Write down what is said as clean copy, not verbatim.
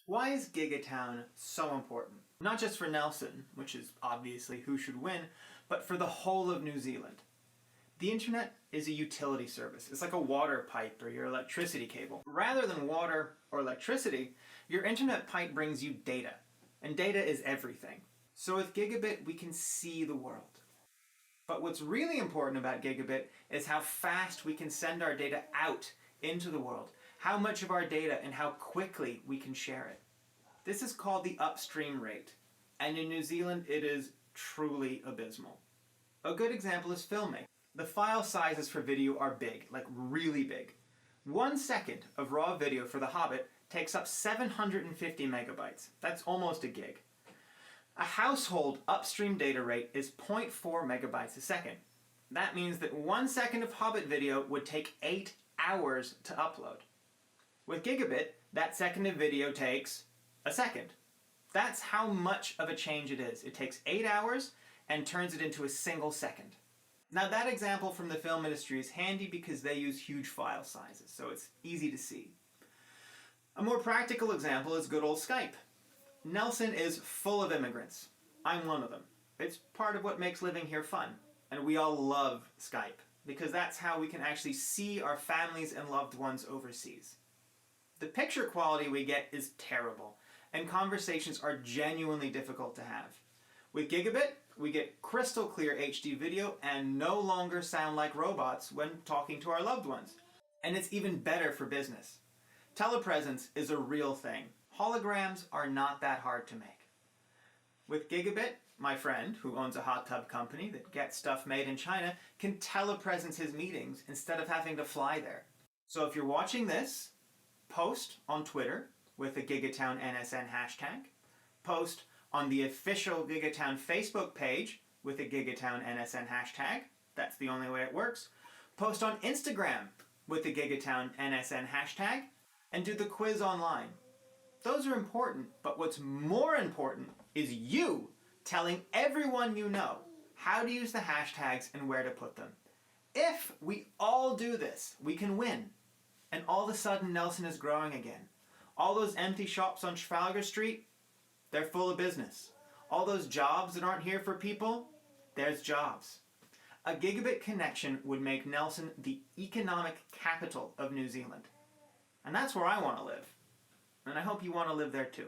Why is Gigatown so important? Not just for Nelson, which is obviously who should win, but for the whole of New Zealand. The internet is a utility service. It's like a water pipe or your electricity cable. Rather than water or electricity, your internet pipe brings you data. And data is everything. So with Gigabit, we can see the world. But what's really important about Gigabit is how fast we can send our data out into the world, how much of our data and how quickly we can share it. This is called the upstream rate, and in New Zealand it is truly abysmal. A good example is filming. The file sizes for video are big, like really big. 1 second of raw video for The Hobbit takes up 750 megabytes. That's almost a gig. A household upstream data rate is 0.4 megabytes a second. That means that 1 second of Hobbit video would take 8 hours to upload. With Gigabit, that second of video takes a second. That's how much of a change it is. It takes 8 hours and turns it into a single second. Now that example from the film industry is handy because they use huge file sizes, so it's easy to see. A more practical example is good old Skype. Nelson is full of immigrants. I'm one of them. It's part of what makes living here fun. And we all love Skype, because that's how we can actually see our families and loved ones overseas. The picture quality we get is terrible, and conversations are genuinely difficult to have. With Gigabit, we get crystal clear HD video and no longer sound like robots when talking to our loved ones. And it's even better for business. Telepresence is a real thing. Holograms are not that hard to make. With Gigabit, my friend, who owns a hot tub company that gets stuff made in China, can telepresence his meetings instead of having to fly there. So if you're watching this, post on Twitter with the GigatownNSN hashtag, post on the official Gigatown Facebook page with the GigatownNSN hashtag, that's the only way it works, post on Instagram with the GigatownNSN hashtag, and do the quiz online. Those are important, but what's more important is you telling everyone you know how to use the hashtags and where to put them. If we all do this, we can win. And all of a sudden Nelson is growing again. All those empty shops on Trafalgar Street, they're full of business. All those jobs that aren't here for people, there's jobs. A gigabit connection would make Nelson the economic capital of New Zealand. And that's where I want to live. And I hope you want to live there too.